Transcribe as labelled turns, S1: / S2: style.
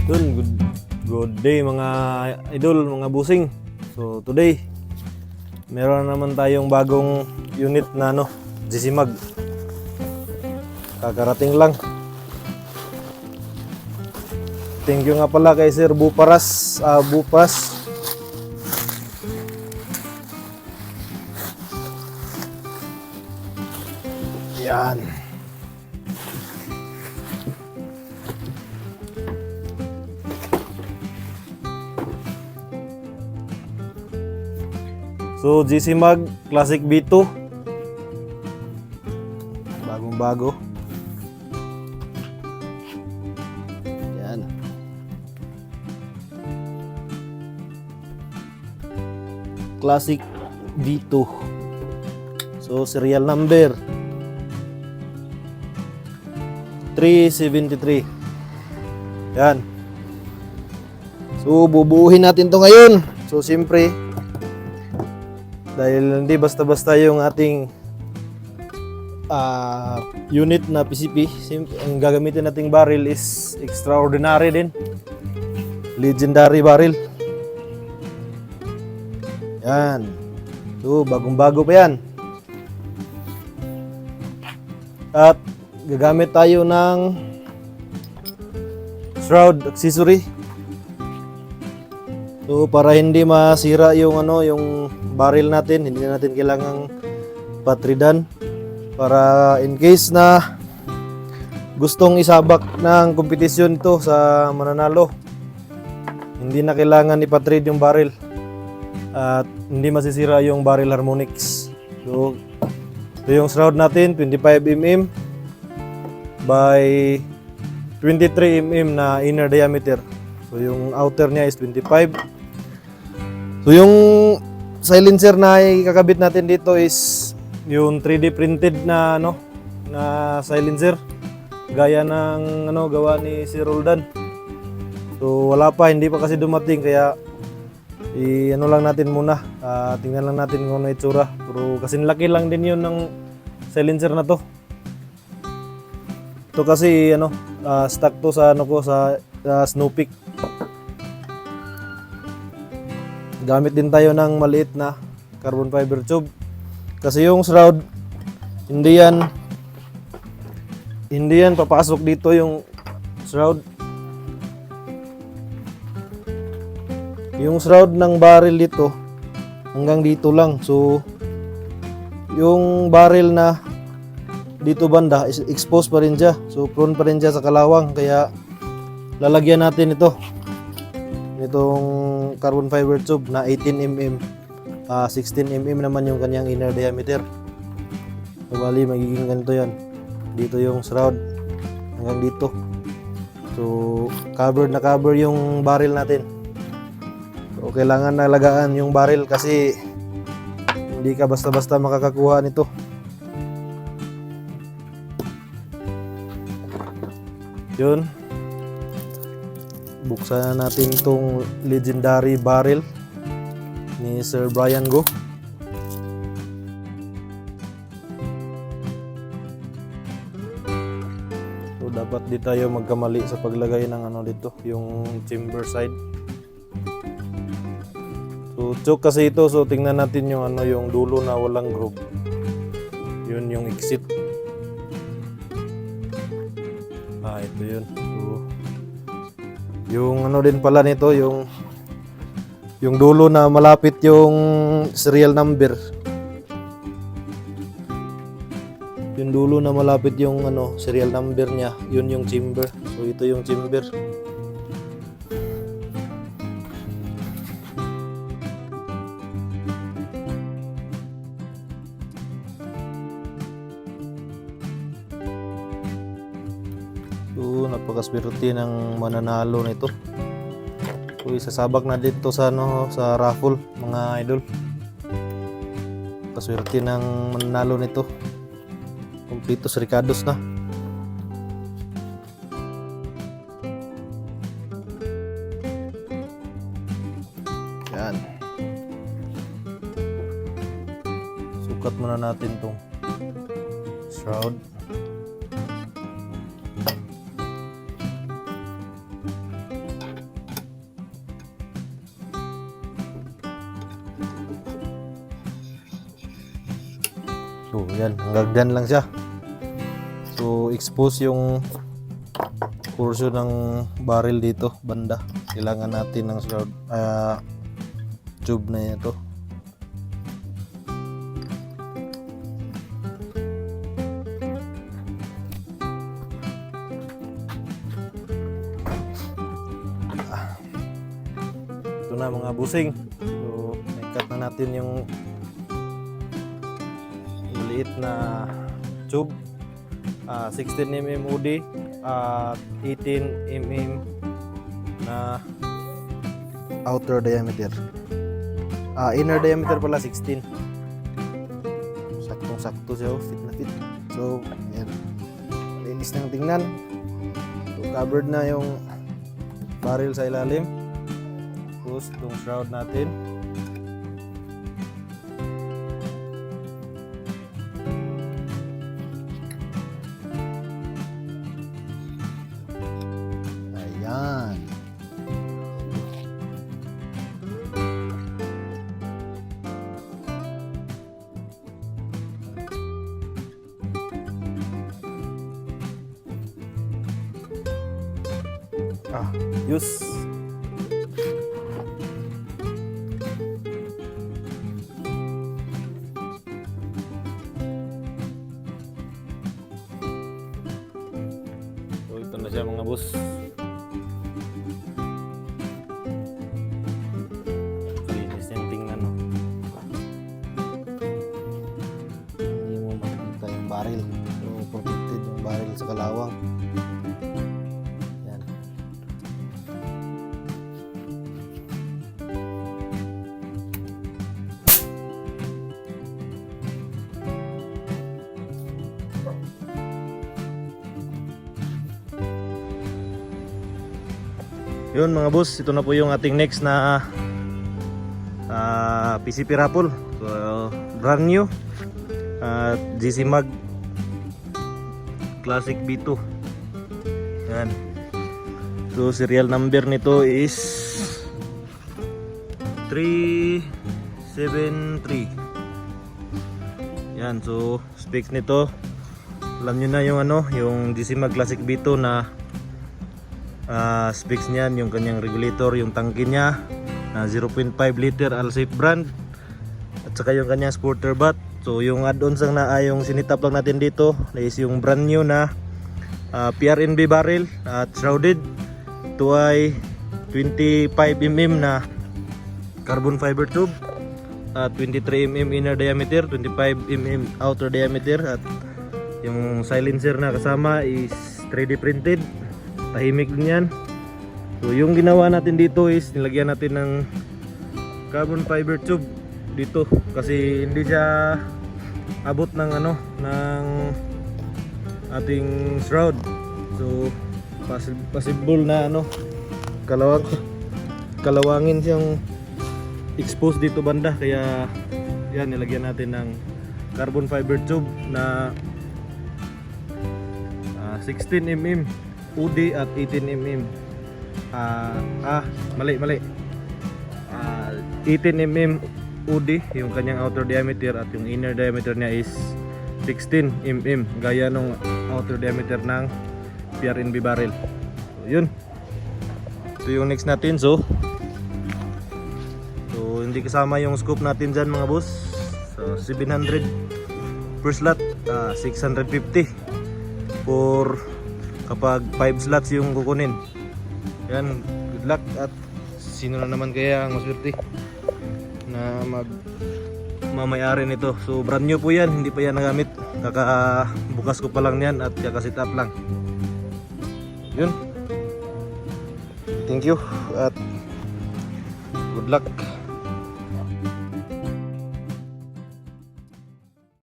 S1: Good day mga idol, mga busing. So today, meron naman tayong bagong unit na GC Mag. Kakarating lang. Thank you nga pala kay Sir Buparas, Bupas. Yan. So GC Mag Classic B2, bagong bago. Yan. Classic B2. So serial number 373. Yan. So bubuuhin natin to ngayon. So siyempre, dahil hindi basta-basta yung ating unit na PCP, ang gagamitin nating barrel is extraordinary din. Legendary barrel. Yan. So, bagong-bago pa yan. At gagamit tayo ng shroud accessory. So para hindi masira yung yung barrel natin, hindi na natin kailangang patridan para in case na gustong isabak ng kompetisyon ito sa mananalo, hindi na kailangan ipatrid yung barrel at hindi masisira yung barrel harmonics. So ito yung shroud natin, 25mm by 23mm na inner diameter. So yung outer niya is 25. So yung silencer na ikakabit natin dito is yung 3D printed na na silencer gaya ng gawa ni Sir Roldan. So wala pa, hindi pa kasi dumating, kaya lang natin muna, tingnan lang natin kung ano itsura. Pero kasi laki lang din yun ng silencer na to. Ito kasi stock to sa sa Snow Peak. Gamit din tayo ng maliit na carbon fiber tube. Kasi yung shroud, hindi yan papasok dito yung shroud. Yung shroud ng barrel dito, hanggang dito lang. So, yung barrel na dito banda, exposed pa rin siya. So, prone pa rin siya sa kalawang. Kaya, lalagyan natin itong carbon fiber tube na 18mm, 16mm naman yung kanyang inner diameter. So bali magiging ganito yan, dito yung shroud hanggang dito. So cover yung barrel natin. So kailangan nalagaan yung barrel kasi hindi ka basta-basta makakakuha nito. Yun, buksan na natin itong legendary barrel ni Sir Brian Go. So dapat di tayo magkamali sa paglagay ng dito, yung chamber side. So choke kasi ito, so tingnan natin yung yung dulo na walang groove. Yun yung exit. Ito yun. So yung din pala nito, yung dulo na malapit yung serial number. Yung dulo na malapit yung serial number niya, yun yung chamber. So ito yung chamber. So napakaswerte ng mananalo nito. So isasabak na dito sa sa raffle, mga idol. Kaswerte ng mananalo nito. Completos Ricardos na. Yan. Sukat muna natin tong shroud. yan, hanggang dyan lang siya. So expose yung portion ng barrel dito banda. Kailangan natin ng shroud, tube na ito. Ito na mga busing. So i-cut na natin yung maliit na tube, 16mm UD at 18mm na outer diameter. Inner diameter pala 16. Saktong sakto siya, fit na fit. So yan, linis nang tingnan. So covered na yung barrel sa ilalim. Tapos itong shroud natin. Ayan. Use. So ito na siya mga boss. Linis yung tingnan, no? Hindi mo makikita yung barrel. So protected yung barrel sa kalawang. Yan. Yun mga boss, ito na po yung ating next na PCP raffle. So, brand new GC Mag Classic B2. Yan. So serial number nito is 373. Yan, so specs nito, alam nyo na yung yung GC Mag Classic B2 na specs niyan, yung kanyang regulator, yung tangke niya na 0.5 liter Alsafe brand, at saka yung kanyang sporter bat. So yung add-ons ang yung sinitap lang natin dito is yung brand new na PRNB barrel at shrouded. Ito ay 25mm na carbon fiber tube at 23mm inner diameter, 25mm outer diameter, at yung silencer na kasama is 3D printed. Tahimik din yan. So yung ginawa natin dito is nilagyan natin ng carbon fiber tube dito kasi hindi siya abot ng ng ating shroud. So possible na kalawangin siyang expose dito banda, kaya yan nilagyan natin ng carbon fiber tube na 16mm UD at 18mm. Mali. 18mm UD yung kanyang outer diameter, at yung inner diameter niya is 16mm, gaya nung outer diameter ng PRNB barrel. So yun. Ito yung next natin. So hindi kasama yung scoop natin dyan mga boss. So 700 per slot, 650 for kapag 5 slots yung kukunin. Yan, good luck, at sino na naman kaya ang maswerte na mamayari nito. So brand new po yan, hindi pa yan nagamit, kakabukas ko pa lang yan at kakasit up lang. Yun, thank you at good luck.